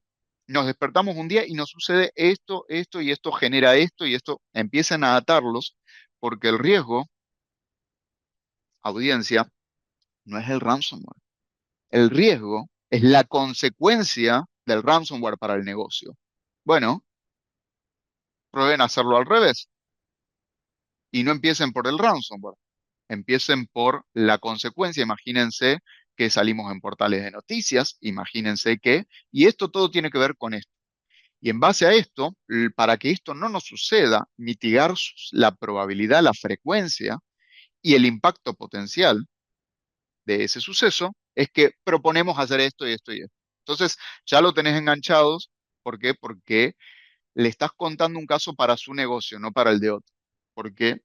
nos despertamos un día y nos sucede esto, esto y esto genera esto y esto, empiezan a atarlos, porque el riesgo, audiencia, no es el ransomware. El riesgo es la consecuencia del ransomware para el negocio. Bueno, prueben hacerlo al revés y no empiecen por el ransomware, empiecen por la consecuencia. Imagínense que salimos en portales de noticias, imagínense que, y esto todo tiene que ver con esto. Y en base a esto, para que esto no nos suceda, mitigar la probabilidad, la frecuencia y el impacto potencial de ese suceso, es que proponemos hacer esto y esto y esto. Entonces, ya lo tenés enganchados. ¿Por qué? Porque le estás contando un caso para su negocio, no para el de otro. Porque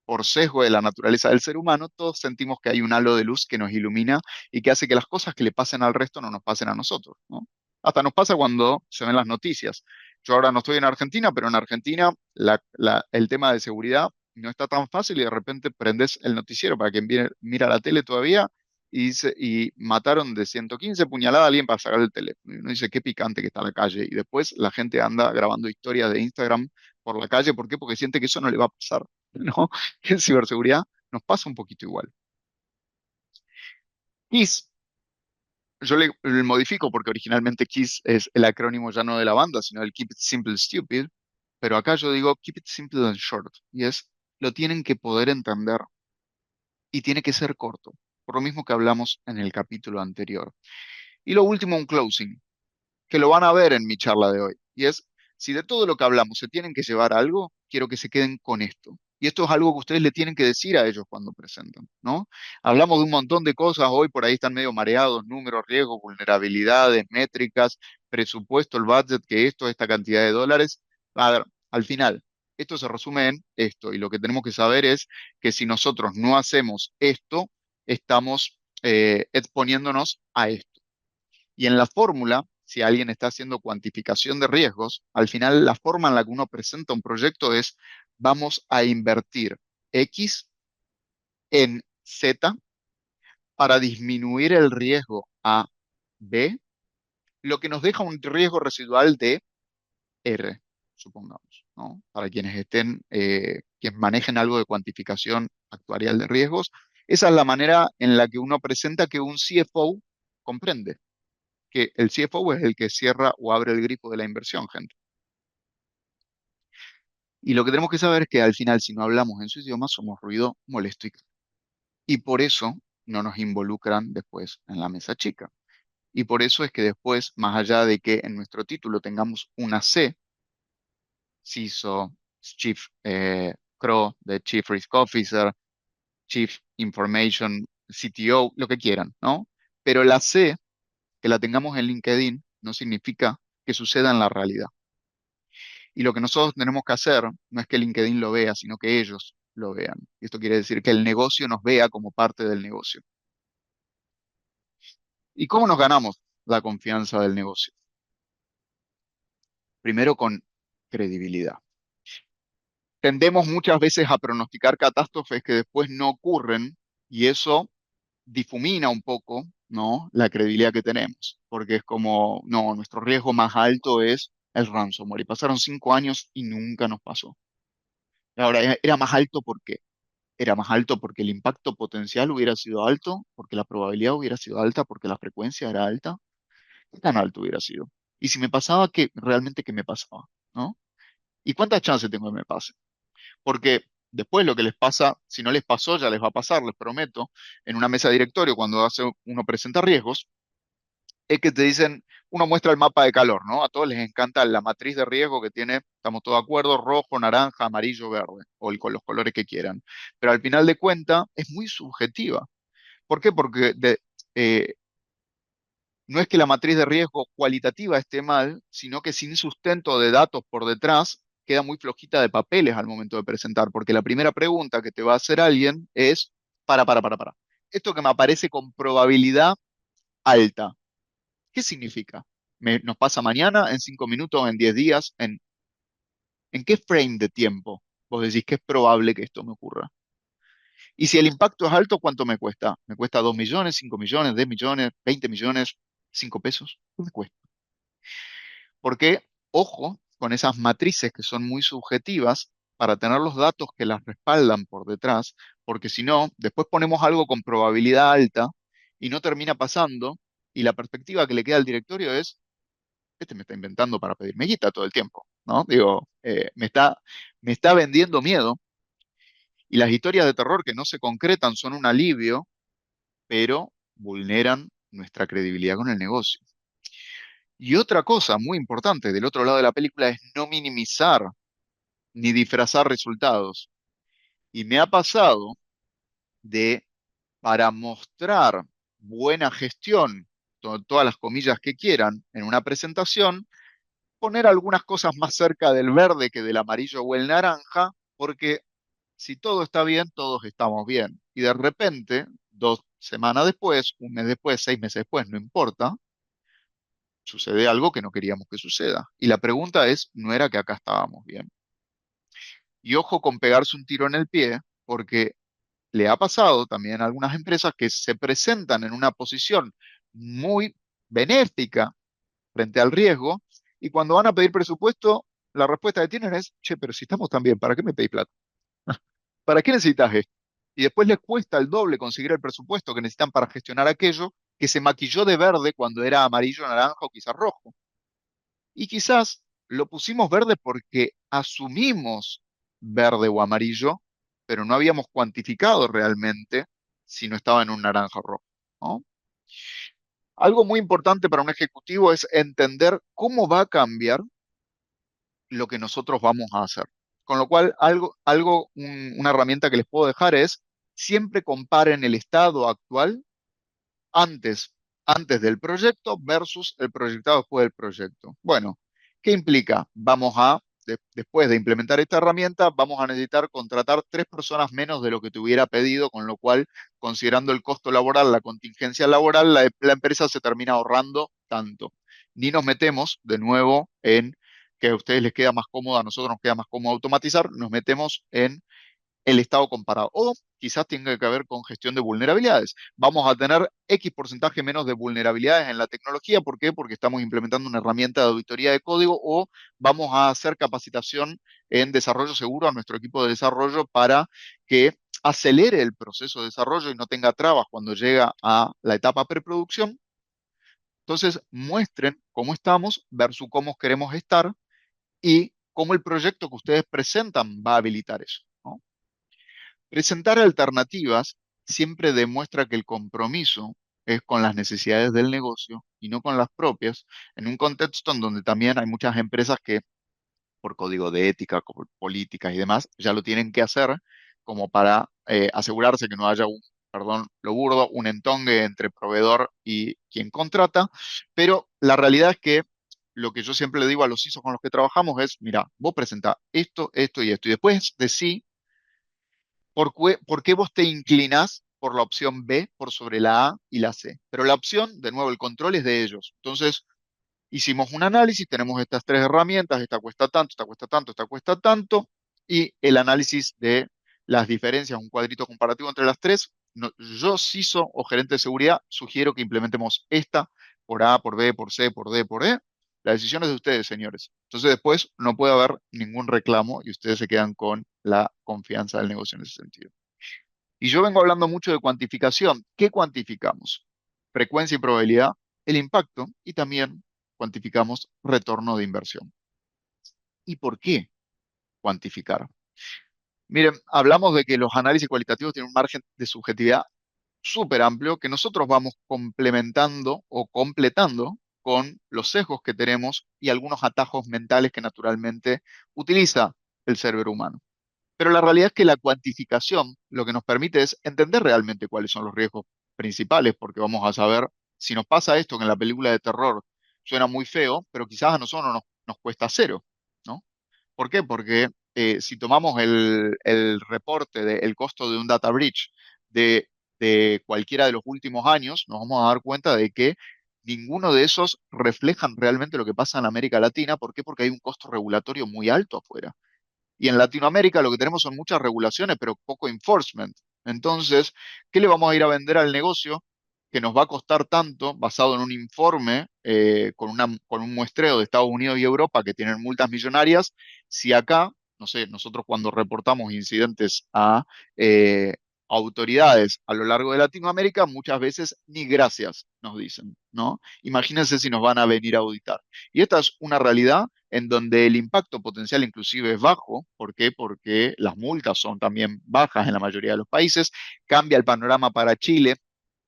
por sesgo de la naturaleza del ser humano, todos sentimos que hay un halo de luz que nos ilumina y que hace que las cosas que le pasen al resto no nos pasen a nosotros, ¿no? Hasta nos pasa cuando se ven las noticias. Yo ahora no estoy en Argentina, pero en Argentina el tema de seguridad no está tan fácil y de repente prendes el noticiero para quien mira la tele todavía y dice, y mataron de 115 puñaladas a alguien para sacar el teléfono. Y uno dice, qué picante que está la calle. Y después la gente anda grabando historias de Instagram por la calle. ¿Por qué? Porque siente que eso no le va a pasar, ¿no? En ciberseguridad nos pasa un poquito igual. KISS, yo le modifico porque originalmente KISS es el acrónimo ya no de la banda, sino del Keep It Simple Stupid, pero acá yo digo Keep It Simple and Short, y es, lo tienen que poder entender y tiene que ser corto, por lo mismo que hablamos en el capítulo anterior. Y lo último, un closing, que lo van a ver en mi charla de hoy. Y es, si de todo lo que hablamos se tienen que llevar algo, quiero que se queden con esto. Y esto es algo que ustedes le tienen que decir a ellos cuando presentan, ¿no? Hablamos de un montón de cosas, hoy por ahí están medio mareados, números, riesgos, vulnerabilidades, métricas, presupuesto, el budget, que esto, esta cantidad de dólares. A ver, al final, esto se resume en esto, y lo que tenemos que saber es que si nosotros no hacemos esto, estamos exponiéndonos a esto. Y en la fórmula, si alguien está haciendo cuantificación de riesgos, al final la forma en la que uno presenta un proyecto es, vamos a invertir X en Z para disminuir el riesgo a B, lo que nos deja un riesgo residual de R, supongamos, ¿no? Para quienes quienes manejen algo de cuantificación actuarial de riesgos, esa es la manera en la que uno presenta que un CFO comprende. Que el CFO es el que cierra o abre el grifo de la inversión, gente. Y lo que tenemos que saber es que al final, si no hablamos en su idioma, somos ruido molesto y por eso no nos involucran después en la mesa chica. Y por eso es que después, más allá de que en nuestro título tengamos una C, CISO, Chief CRO, de Chief Risk Officer, Chief Information, CTO, lo que quieran, ¿no? Pero la C, que la tengamos en LinkedIn, no significa que suceda en la realidad. Y lo que nosotros tenemos que hacer no es que LinkedIn lo vea, sino que ellos lo vean. Y esto quiere decir que el negocio nos vea como parte del negocio. ¿Y cómo nos ganamos la confianza del negocio? Primero con credibilidad. Tendemos muchas veces a pronosticar catástrofes que después no ocurren y eso difumina un poco, ¿no? La credibilidad que tenemos, porque es como, no, nuestro riesgo más alto es el ransomware y pasaron 5 años y nunca nos pasó. Ahora, era más alto, ¿por qué? Era más alto porque el impacto potencial hubiera sido alto, porque la probabilidad hubiera sido alta, porque la frecuencia era alta. ¿Qué tan alto hubiera sido? Y si me pasaba, ¿qué realmente qué me pasaba? ¿No? ¿Y cuántas chances tengo que me pase? Porque después lo que les pasa, si no les pasó, ya les va a pasar, les prometo, en una mesa de directorio, cuando uno presenta riesgos, es que te dicen, uno muestra el mapa de calor, ¿no? A todos les encanta la matriz de riesgo que tiene, estamos todos de acuerdo, rojo, naranja, amarillo, verde, o con los colores que quieran. Pero al final de cuentas es muy subjetiva. ¿Por qué? Porque eh, no es que la matriz de riesgo cualitativa esté mal, sino que sin sustento de datos por detrás queda muy flojita de papeles al momento de presentar, porque la primera pregunta que te va a hacer alguien es, para. Esto que me aparece con probabilidad alta, ¿qué significa? ¿Nos pasa mañana, en 5 minutos, en 10 días? ¿En qué frame de tiempo vos decís que es probable que esto me ocurra? Y si el impacto es alto, ¿cuánto me cuesta? ¿Me cuesta 2 millones, 5 millones, 10 millones, 20 millones, 5 pesos? ¿Qué me cuesta? Porque, ojo, con esas matrices que son muy subjetivas, para tener los datos que las respaldan por detrás, porque si no, después ponemos algo con probabilidad alta y no termina pasando, y la perspectiva que le queda al directorio es, este me está inventando para pedirme guita todo el tiempo, ¿no? Digo, me está vendiendo miedo, y las historias de terror que no se concretan son un alivio, pero vulneran nuestra credibilidad con el negocio. Y otra cosa muy importante del otro lado de la película es no minimizar ni disfrazar resultados. Y me ha pasado de, para mostrar buena gestión, todas las comillas que quieran, en una presentación, poner algunas cosas más cerca del verde que del amarillo o el naranja, porque si todo está bien, todos estamos bien. Y de repente, 2 semanas después, un mes después, 6 meses después, no importa, sucede algo que no queríamos que suceda. Y la pregunta es, ¿no era que acá estábamos bien? Y ojo con pegarse un tiro en el pie, porque le ha pasado también a algunas empresas que se presentan en una posición muy benéfica frente al riesgo, y cuando van a pedir presupuesto, la respuesta que tienen es, che, pero si estamos tan bien, ¿para qué me pedís plata? ¿Para qué necesitas esto? Y después les cuesta el doble conseguir el presupuesto que necesitan para gestionar aquello que se maquilló de verde cuando era amarillo, naranja o quizás rojo. Y quizás lo pusimos verde porque asumimos verde o amarillo, pero no habíamos cuantificado realmente si no estaba en un naranja o rojo, ¿no? Algo muy importante para un ejecutivo es entender cómo va a cambiar lo que nosotros vamos a hacer. Con lo cual, una herramienta que les puedo dejar es siempre comparen el estado actual antes, antes del proyecto versus el proyectado después del proyecto. Bueno, ¿qué implica? Después de implementar esta herramienta, vamos a necesitar contratar 3 personas menos de lo que te hubiera pedido, con lo cual, considerando el costo laboral, la contingencia laboral, la empresa se termina ahorrando tanto. Ni nos metemos de nuevo en que a ustedes les queda más cómodo, a nosotros nos queda más cómodo automatizar, nos metemos en el estado comparado. O quizás tenga que ver con gestión de vulnerabilidades. Vamos a tener X porcentaje menos de vulnerabilidades en la tecnología. ¿Por qué? Porque estamos implementando una herramienta de auditoría de código, o vamos a hacer capacitación en desarrollo seguro a nuestro equipo de desarrollo para que acelere el proceso de desarrollo y no tenga trabas cuando llega a la etapa preproducción. Entonces, muestren cómo estamos versus cómo queremos estar y cómo el proyecto que ustedes presentan va a habilitar eso, ¿no? Presentar alternativas siempre demuestra que el compromiso es con las necesidades del negocio y no con las propias, en un contexto en donde también hay muchas empresas que, por código de ética, por políticas y demás, ya lo tienen que hacer como para asegurarse que no haya perdón, lo burdo, un entongue entre proveedor y quien contrata, pero la realidad es que lo que yo siempre le digo a los ISOs con los que trabajamos es, mira, vos presentá esto, esto y esto, y después decí por qué vos te inclinás por la opción B por sobre la A y la C. Pero la opción, de nuevo, el control es de ellos. Entonces, hicimos un análisis, tenemos estas 3 herramientas, esta cuesta tanto, esta cuesta tanto, esta cuesta tanto, y el análisis de las diferencias, un cuadrito comparativo entre las tres. Yo, CISO o gerente de seguridad, sugiero que implementemos esta por A, por B, por C, por D, por E. La decisión es de ustedes, señores. Entonces después no puede haber ningún reclamo y ustedes se quedan con la confianza del negocio en ese sentido. Y yo vengo hablando mucho de cuantificación. ¿Qué cuantificamos? Frecuencia y probabilidad, el impacto, y también cuantificamos retorno de inversión. ¿Y por qué cuantificar? Miren, hablamos de que los análisis cualitativos tienen un margen de subjetividad súper amplio que nosotros vamos complementando o completando con los sesgos que tenemos y algunos atajos mentales que naturalmente utiliza el cerebro humano. Pero la realidad es que la cuantificación lo que nos permite es entender realmente cuáles son los riesgos principales, porque vamos a saber si nos pasa esto que en la película de terror suena muy feo, pero quizás a nosotros nos cuesta cero, ¿no? ¿Por qué? Porque si tomamos el reporte del costo de un data breach de, de cualquiera de los últimos años, nos vamos a dar cuenta de que ninguno de esos reflejan realmente lo que pasa en América Latina. ¿Por qué? Porque hay un costo regulatorio muy alto afuera. Y en Latinoamérica lo que tenemos son muchas regulaciones, pero poco enforcement. Entonces, ¿qué le vamos a ir a vender al negocio que nos va a costar tanto basado en un informe con un muestreo de Estados Unidos y Europa que tienen multas millonarias, si acá, no sé, nosotros cuando reportamos incidentes a autoridades a lo largo de Latinoamérica, muchas veces ni gracias nos dicen, ¿no? Imagínense si nos van a venir a auditar. Y esta es una realidad en donde el impacto potencial inclusive es bajo. ¿Por qué? Porque las multas son también bajas en la mayoría de los países. Cambia el panorama para Chile.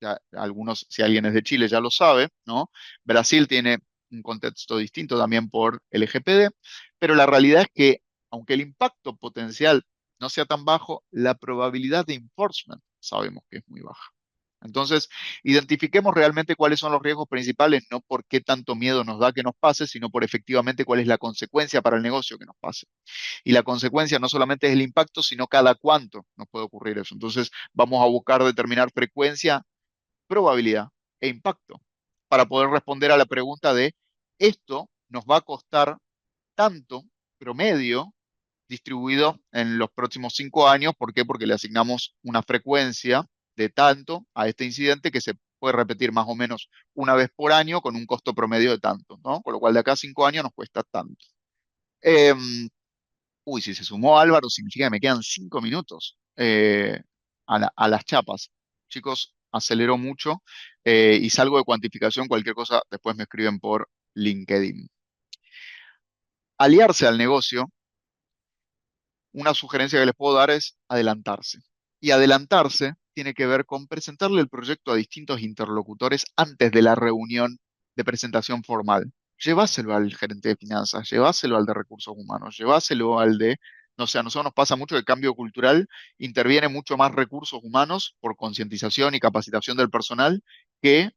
Ya, algunos, si alguien es de Chile ya lo sabe, ¿no? Brasil tiene un contexto distinto también por el LGPD, pero la realidad es que aunque el impacto potencial no sea tan bajo, la probabilidad de enforcement sabemos que es muy baja. Entonces, identifiquemos realmente cuáles son los riesgos principales, no por qué tanto miedo nos da que nos pase, sino por efectivamente cuál es la consecuencia para el negocio que nos pase. Y la consecuencia no solamente es el impacto, sino cada cuánto nos puede ocurrir eso. Entonces, vamos a buscar determinar frecuencia, probabilidad e impacto para poder responder a la pregunta de esto nos va a costar tanto promedio distribuido en los próximos 5 años. ¿Por qué? Porque le asignamos una frecuencia de tanto a este incidente que se puede repetir más o menos una vez por año con un costo promedio de tanto, ¿no? Con lo cual de acá a 5 años nos cuesta tanto. Em, Uy, si se sumó Álvaro, significa que me quedan 5 minutos a las chapas. Chicos, acelero mucho y salgo de cuantificación. Cualquier cosa, después me escriben por LinkedIn. Aliarse al negocio, una sugerencia que les puedo dar es adelantarse. Y adelantarse tiene que ver con presentarle el proyecto a distintos interlocutores antes de la reunión de presentación formal. Lleváselo al gerente de finanzas, lleváselo al de recursos humanos, lleváselo al de, no sé, a nosotros nos pasa mucho que el cambio cultural interviene mucho más recursos humanos por concientización y capacitación del personal que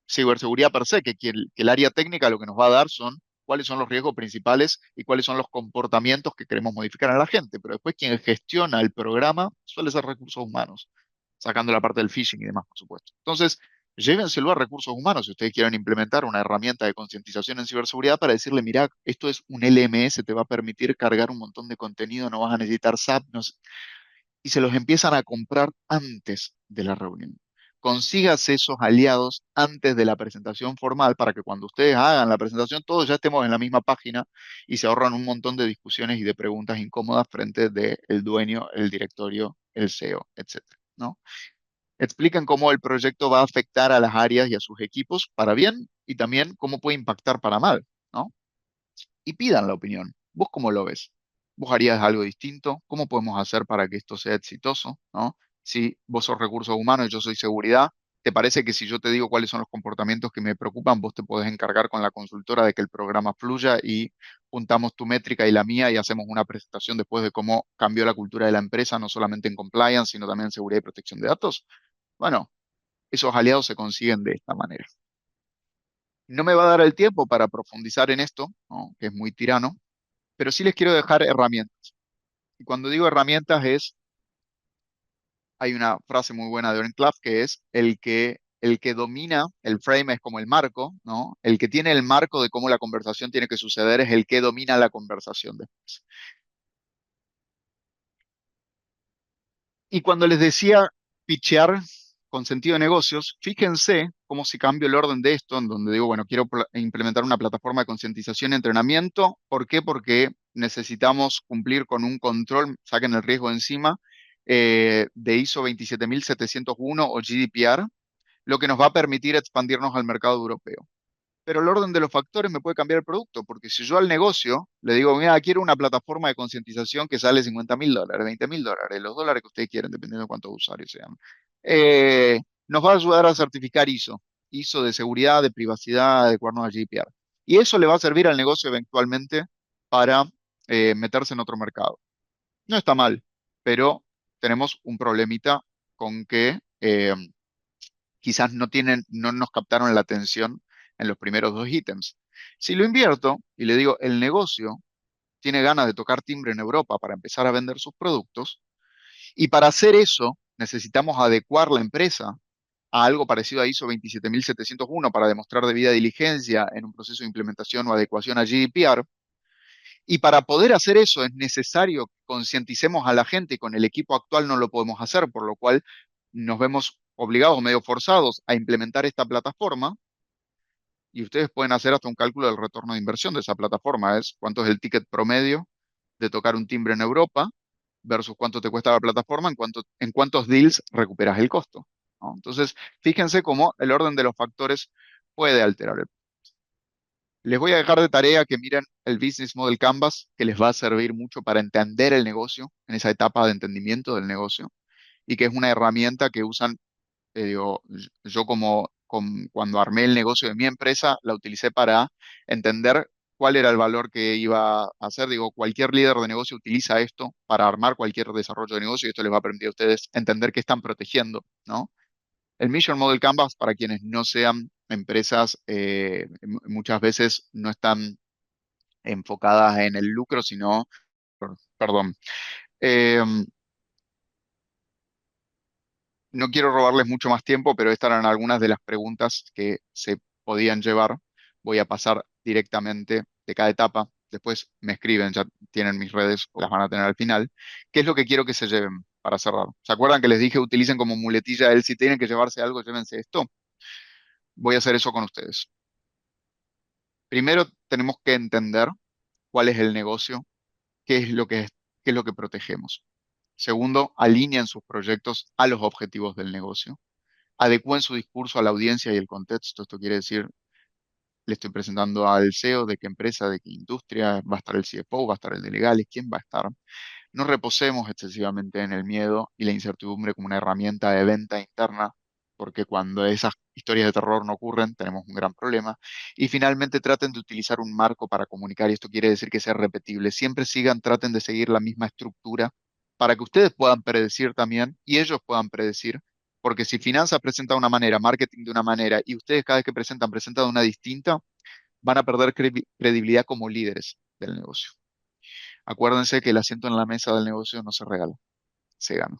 ciberseguridad per se, que el área técnica lo que nos va a dar son cuáles son los riesgos principales y cuáles son los comportamientos que queremos modificar a la gente. Pero después quien gestiona el programa suele ser recursos humanos, sacando la parte del phishing y demás, por supuesto. Entonces, llévenselo a recursos humanos si ustedes quieren implementar una herramienta de concientización en ciberseguridad para decirle, mira, esto es un LMS, te va a permitir cargar un montón de contenido, no vas a necesitar SAP, no sé, y se los empiezan a comprar antes de la reunión. Consígase esos aliados antes de la presentación formal para que cuando ustedes hagan la presentación todos ya estemos en la misma página y se ahorran un montón de discusiones y de preguntas incómodas frente del dueño, el directorio, el CEO, etcétera, ¿no? Explican cómo el proyecto va a afectar a las áreas y a sus equipos para bien y también cómo puede impactar para mal, ¿no? Y pidan la opinión. ¿Vos cómo lo ves? ¿Vos harías algo distinto? ¿Cómo podemos hacer para que esto sea exitoso? ¿No? Si vos sos recursos humanos y yo soy seguridad, ¿te parece que si yo te digo cuáles son los comportamientos que me preocupan, vos te podés encargar con la consultora de que el programa fluya y juntamos tu métrica y la mía y hacemos una presentación después de cómo cambió la cultura de la empresa, no solamente en compliance, sino también en seguridad y protección de datos? Bueno, esos aliados se consiguen de esta manera. No me va a dar el tiempo para profundizar en esto, ¿no? Que es muy tirano, pero sí les quiero dejar herramientas. Y cuando digo herramientas hay una frase muy buena de Oren Klaff que es el que domina el frame es como el marco, ¿no? El que tiene el marco de cómo la conversación tiene que suceder es el que domina la conversación después. Y cuando les decía pitchear con sentido de negocios, fíjense cómo si cambio el orden de esto, en donde digo, bueno, quiero implementar una plataforma de concientización y entrenamiento. ¿Por qué? Porque necesitamos cumplir con un control, saquen el riesgo encima, de ISO 27701 o GDPR, lo que nos va a permitir expandirnos al mercado europeo. Pero el orden de los factores me puede cambiar el producto, porque si yo al negocio le digo, mira, quiero una plataforma de concientización que sale $50.000, $20.000, los dólares que ustedes quieran, dependiendo de cuántos usuarios sean, nos va a ayudar a certificar ISO de seguridad, de privacidad, de adecuarnos a GDPR. Y eso le va a servir al negocio eventualmente para meterse en otro mercado. No está mal, pero tenemos un problemita con que quizás no nos captaron la atención en los primeros dos ítems. Si lo invierto y le digo, el negocio tiene ganas de tocar timbre en Europa para empezar a vender sus productos, y para hacer eso necesitamos adecuar la empresa a algo parecido a ISO 27701 para demostrar debida diligencia en un proceso de implementación o adecuación a GDPR. Y para poder hacer eso es necesario que concienticemos a la gente y con el equipo actual no lo podemos hacer, por lo cual nos vemos obligados o medio forzados a implementar esta plataforma y ustedes pueden hacer hasta un cálculo del retorno de inversión de esa plataforma. Es cuánto es el ticket promedio de tocar un timbre en Europa versus cuánto te cuesta la plataforma, en cuántos deals recuperas el costo, ¿no? Entonces, fíjense cómo el orden de los factores puede alterar el. Les voy a dejar de tarea que miren el Business Model Canvas, que les va a servir mucho para entender el negocio, en esa etapa de entendimiento del negocio, y que es una herramienta que usan, digo, yo como cuando armé el negocio de mi empresa, la utilicé para entender cuál era el valor que iba a hacer. Digo, cualquier líder de negocio utiliza esto para armar cualquier desarrollo de negocio y esto les va a permitir a ustedes entender qué están protegiendo, ¿no? El Mission Model Canvas, para quienes no sean empresas, muchas veces no están enfocadas en el lucro, sino, perdón, eh, no quiero robarles mucho más tiempo, pero estas eran algunas de las preguntas que se podían llevar. Voy a pasar directamente de cada etapa. Después me escriben, ya tienen mis redes, o las van a tener al final. ¿Qué es lo que quiero que se lleven para cerrar? ¿Se acuerdan que les dije utilicen como muletilla el si tienen que llevarse algo, llévense esto? Voy a hacer eso con ustedes. Primero tenemos que entender cuál es el negocio, qué es lo que protegemos. Segundo, alineen sus proyectos a los objetivos del negocio. Adecúen su discurso a la audiencia y el contexto. Esto quiere decir, le estoy presentando al CEO de qué empresa, de qué industria, va a estar el CFO, va a estar el de legales, quién va a estar. No reposemos excesivamente en el miedo y la incertidumbre como una herramienta de venta interna, porque cuando esas historias de terror no ocurren, tenemos un gran problema. Y finalmente traten de utilizar un marco para comunicar, y esto quiere decir que sea repetible. Siempre traten de seguir la misma estructura para que ustedes puedan predecir también y ellos puedan predecir, porque si finanzas presenta de una manera, marketing de una manera, y ustedes cada vez que presentan de una distinta, van a perder credibilidad como líderes del negocio. Acuérdense que el asiento en la mesa del negocio no se regala, se gana.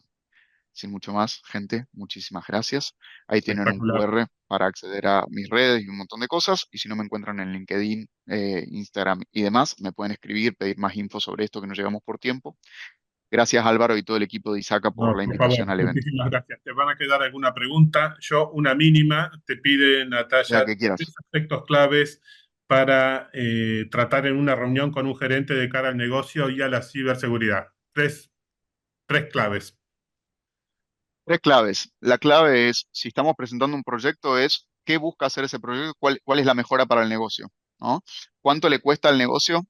Sin mucho más, gente, muchísimas gracias. Ahí tienen un Espectacular. QR para acceder a mis redes y un montón de cosas. Y si no me encuentran en LinkedIn, Instagram y demás, me pueden escribir, pedir más info sobre esto que no llegamos por tiempo. Gracias Álvaro y todo el equipo de Isaca por No, la por favor, invitación al evento. muchísimas gracias. ¿Te van a quedar alguna pregunta? Yo, una mínima, te pide La Natalia que quieras. tres aspectos claves para tratar en una reunión con un gerente de cara al negocio y a la ciberseguridad. Tres claves. Tres claves. La clave es, si estamos presentando un proyecto, es qué busca hacer ese proyecto, cuál es la mejora para el negocio, ¿no? ¿Cuánto le cuesta al negocio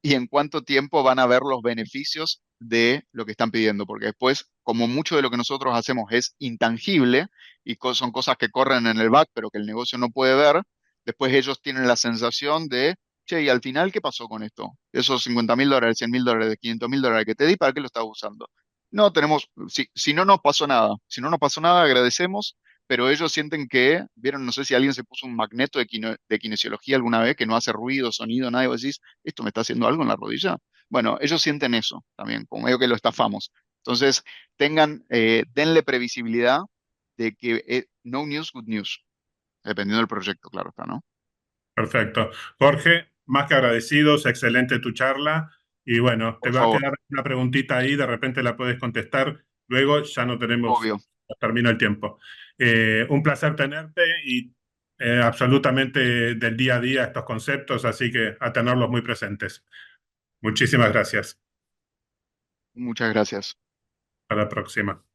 y en cuánto tiempo van a ver los beneficios de lo que están pidiendo? Porque después, como mucho de lo que nosotros hacemos es intangible y son cosas que corren en el back, pero que el negocio no puede ver, después ellos tienen la sensación de, che, ¿y al final qué pasó con esto? Esos $50.000, $100.000, $500.000 que te di, ¿para qué lo estás usando? No tenemos, si no nos pasó nada, si no nos pasó nada, agradecemos, pero ellos sienten que, vieron, no sé si alguien se puso un magneto de kinesiología alguna vez que no hace ruido, sonido, nada, y vos decís, ¿esto me está haciendo algo en la rodilla? Bueno, ellos sienten eso también, como medio que lo estafamos. Entonces, denle previsibilidad de que no news, good news, dependiendo del proyecto, claro está, ¿no? Perfecto. Jorge, más que agradecidos, excelente tu charla. Y bueno, te Por va a favor, quedar una preguntita ahí, de repente la puedes contestar. Luego ya no tenemos, obvio. termina el tiempo. Un placer tenerte y absolutamente del día a día estos conceptos, así que a tenerlos muy presentes. Muchísimas gracias. Muchas gracias. Hasta la próxima.